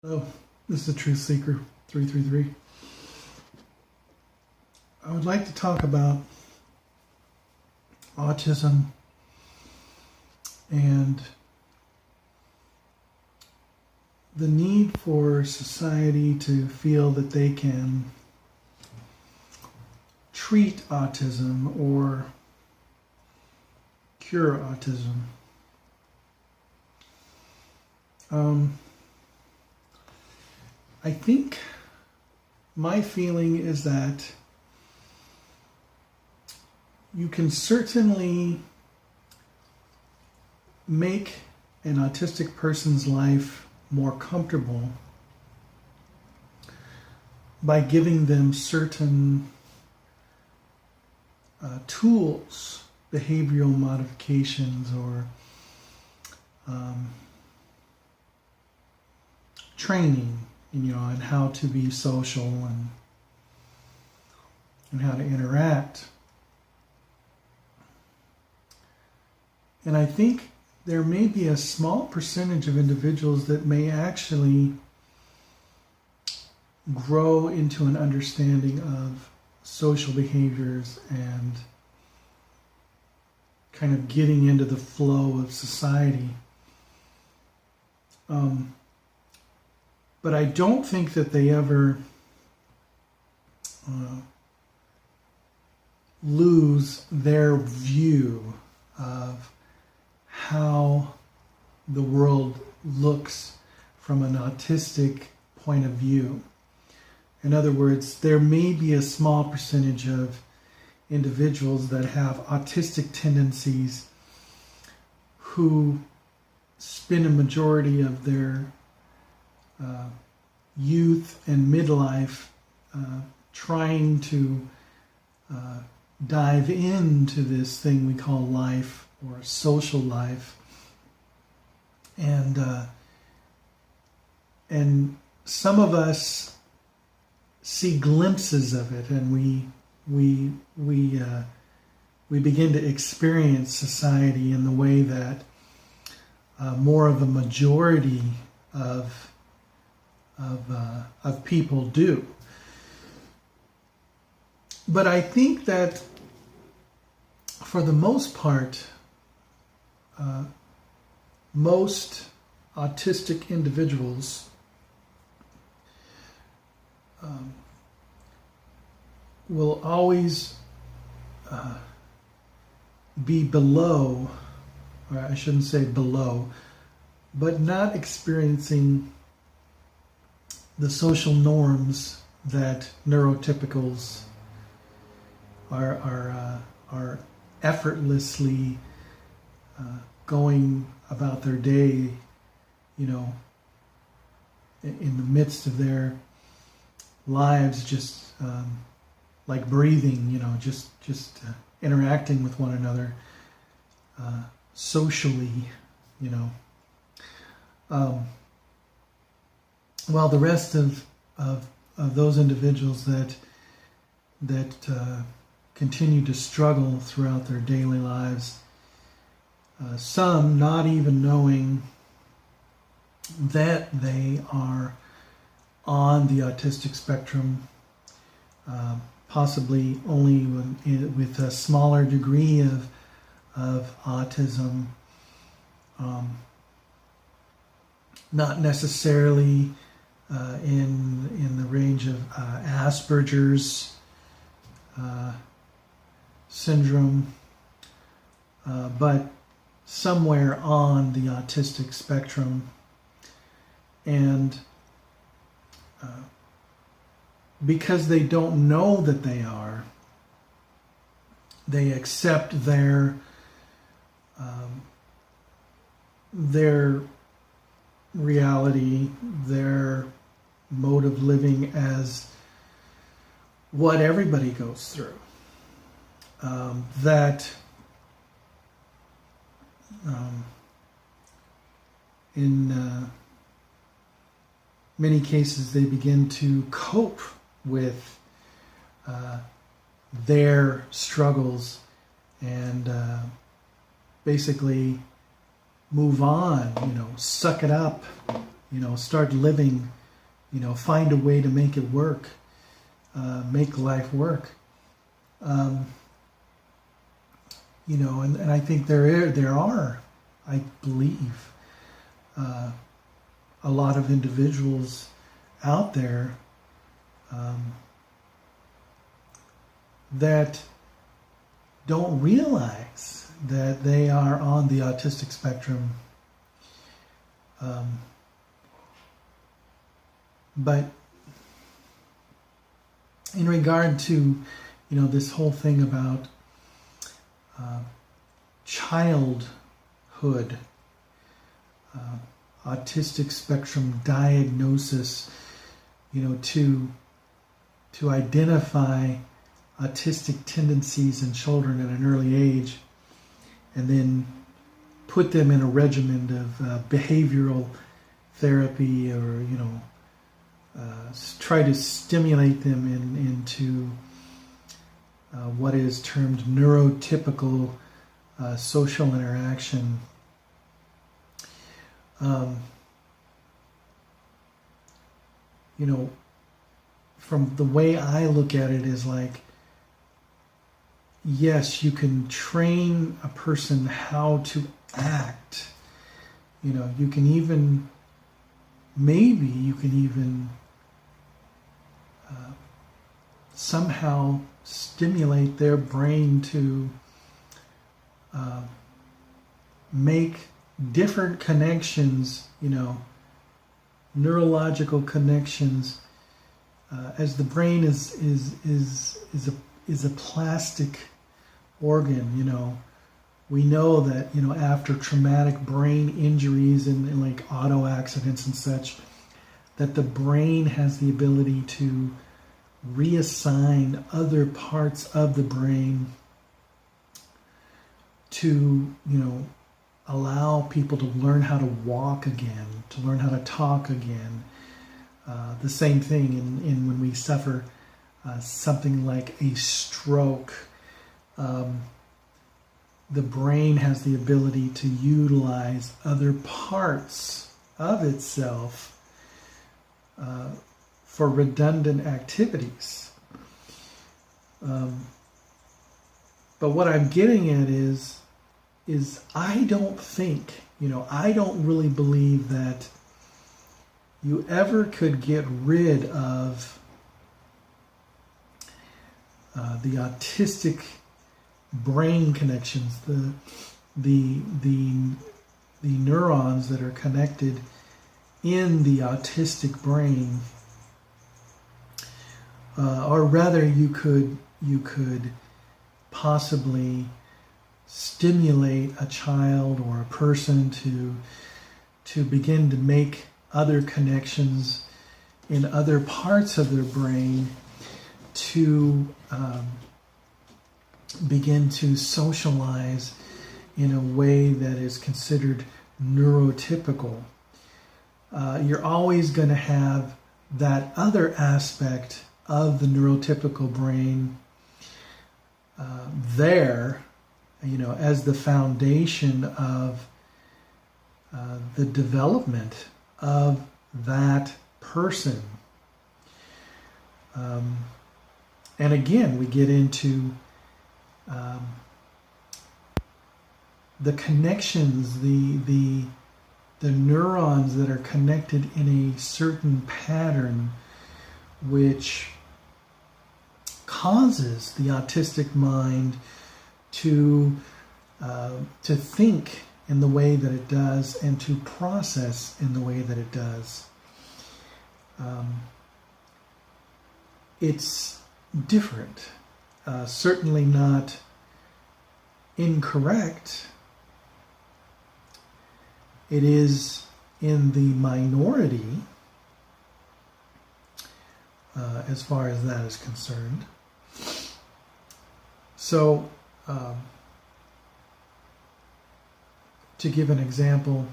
Hello, this is Truth Seeker 333. I would like to talk about autism and the need for society to feel that they can treat autism or cure autism. I think my feeling is that you can certainly make an autistic person's life more comfortable by giving them certain tools, behavioral modifications, or training, on how to be social and how to interact. And I think there may be a small percentage of individuals that may actually grow into an understanding of social behaviors and kind of getting into the flow of society. But I don't think that they ever lose their view of how the world looks from an autistic point of view. In other words, there may be a small percentage of individuals that have autistic tendencies who spend a majority of their youth and midlife trying to dive into this thing we call life or social life, and some of us see glimpses of it, and we begin to experience society in the way that more of a majority of people do. But I think that for the most part, most autistic individuals will always be below, or I shouldn't say below, but not experiencing the social norms that neurotypicals are effortlessly going about their day, in the midst of their lives, just like breathing, just interacting with one another socially, while the rest of those individuals that continue to struggle throughout their daily lives, some not even knowing that they are on the autistic spectrum, possibly only with a smaller degree of autism, not necessarily in the range of Asperger's syndrome, but somewhere on the autistic spectrum. And because they don't know that they are, they accept their reality, their mode of living as what everybody goes through. In many cases, they begin to cope with their struggles and basically move on, suck it up, start living, find a way to make it work, make life work. And I think there are, I believe, a lot of individuals out there that don't realize that they are on the autistic spectrum. But in regard to, this whole thing about childhood, autistic spectrum diagnosis, to identify autistic tendencies in children at an early age, and then put them in a regimen of behavioral therapy, or try to stimulate them into what is termed neurotypical social interaction. From the way I look at it is like, yes, you can train a person how to act. You can even, maybe you can even somehow stimulate their brain to make different connections, neurological connections, as the brain is a plastic organ. We know that after traumatic brain injuries and like auto accidents and such, that the brain has the ability to reassign other parts of the brain to allow people to learn how to walk again, to learn how to talk again. The same thing in when we suffer something like a stroke. The brain has the ability to utilize other parts of itself for redundant activities. But what I'm getting at is I don't think, I don't really believe that you ever could get rid of the autistic brain connections, the neurons that are connected in the autistic brain, or rather you could possibly stimulate a child or a person to begin to make other connections in other parts of their brain, to begin to socialize in a way that is considered neurotypical. You're always going to have that other aspect of the neurotypical brain there, as the foundation of the development of that person. And again, we get into the connections, the neurons that are connected in a certain pattern, which causes the autistic mind to think in the way that it does and to process in the way that it does. It's different, certainly not incorrect. It is in the minority as far as that is concerned. So, to give an example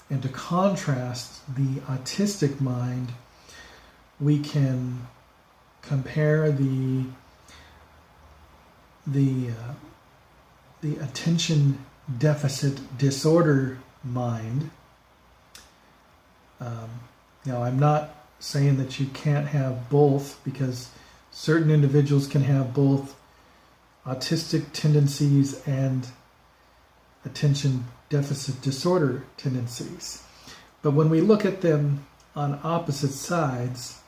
and to contrast the autistic mind, we can compare the attention deficit disorder mind I'm not saying that you can't have both, because certain individuals can have both autistic tendencies and attention deficit disorder tendencies. But when we look at them on opposite sides,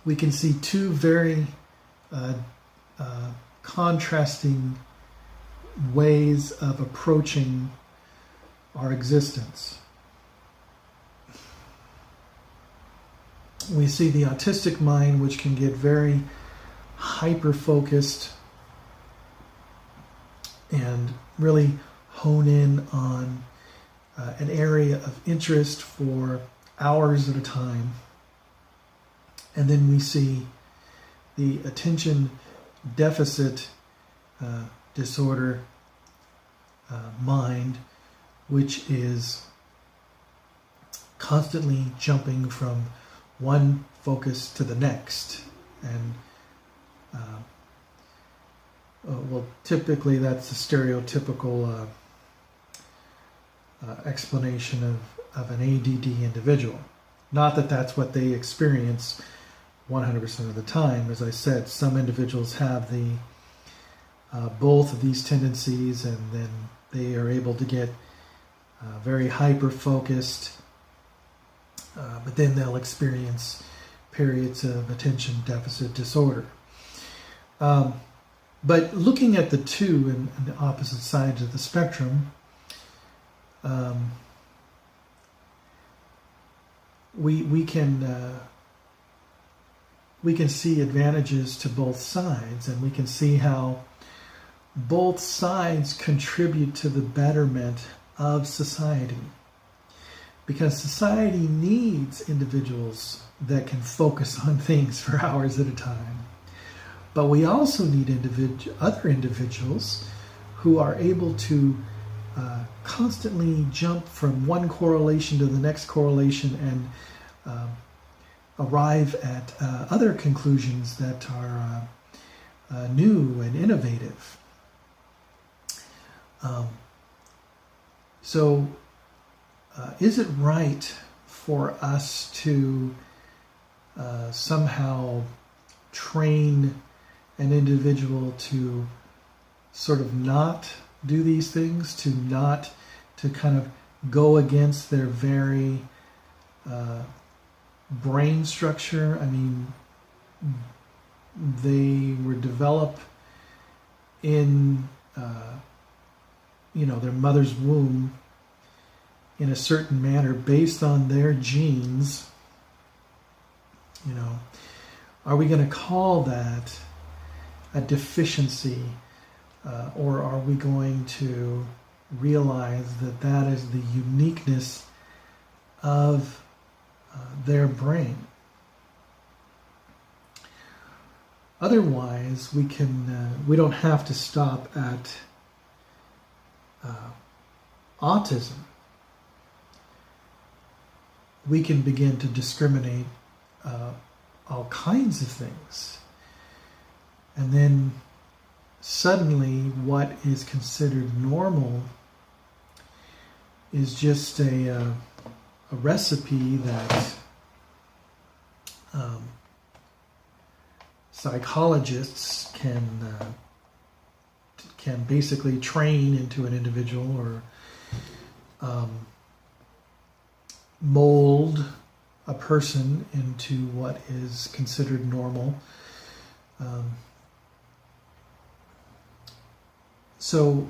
we can see two very contrasting ways of approaching our existence. We see the autistic mind, which can get very hyper-focused and really hone in on an area of interest for hours at a time. And then we see the attention deficit disorder mind, which is constantly jumping from one focus to the next. And typically that's the stereotypical explanation of an ADD individual. Not that that's what they experience 100% of the time. As I said, some individuals have both of these tendencies, and then they are able to get very hyper-focused, but then they'll experience periods of attention deficit disorder. But looking at the two in the opposite sides of the spectrum, we can see advantages to both sides, and we can see how both sides contribute to the betterment of society. Because society needs individuals that can focus on things for hours at a time. But we also need other individuals who are able to constantly jump from one correlation to the next correlation and arrive at other conclusions that are new and innovative. So is it right for us to somehow train an individual to sort of not do these things, to kind of go against their very brain structure? I mean, they were developed in their mother's womb in a certain manner based on their genes. Are we going to call that a deficiency, or are we going to realize that that is the uniqueness of their brain? Otherwise, we don't have to stop at autism. We can begin to discriminate all kinds of things. And then suddenly what is considered normal is just a recipe that psychologists can basically train into an individual, or mold a person into what is considered normal. So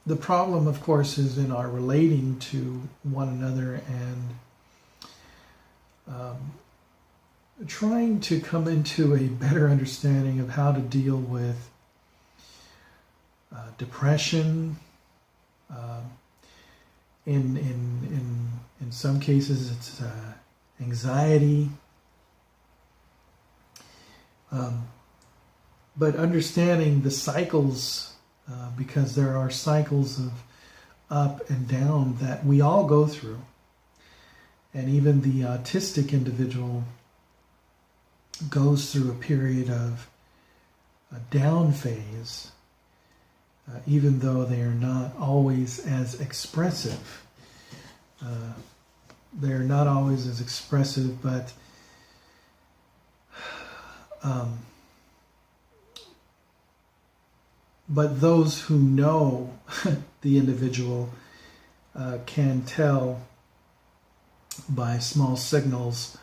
the problem, of course, is in our relating to one another and trying to come into a better understanding of how to deal with depression. In some cases, it's anxiety. But understanding the cycles, because there are cycles of up and down that we all go through. And even the autistic individual goes through a period of a down phase. even though they are not always as expressive. They're not always as expressive, but those who know the individual can tell by small signals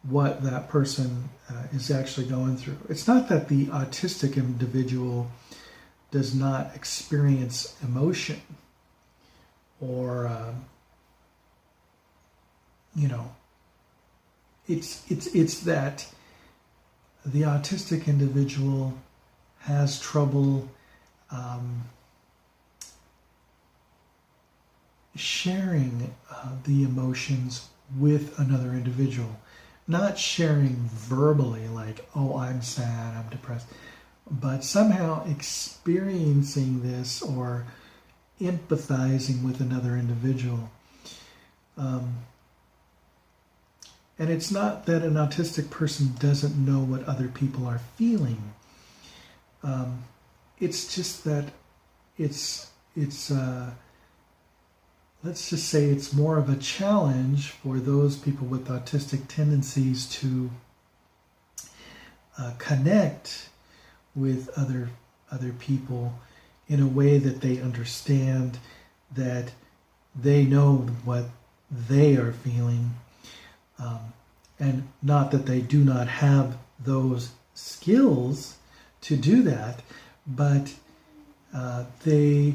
what that person is actually going through. It's not that the autistic individual does not experience emotion or, it's that the autistic individual has trouble sharing the emotions with another individual. Not sharing verbally, like, oh, I'm sad, I'm depressed, but somehow experiencing this or empathizing with another individual. And it's not that an autistic person doesn't know what other people are feeling. It's just that it's let's just say it's more of a challenge for those people with autistic tendencies to connect with other people in a way that they understand, that they know what they are feeling, and not that they do not have those skills to do that, but they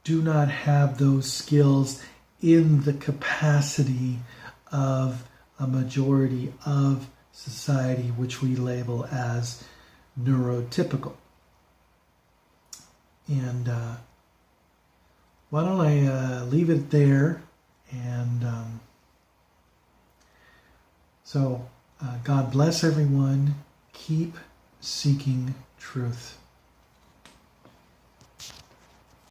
do not have those skills in the capacity of a majority of society, which we label as neurotypical. And why don't I leave it there? And so God bless everyone. Keep seeking truth.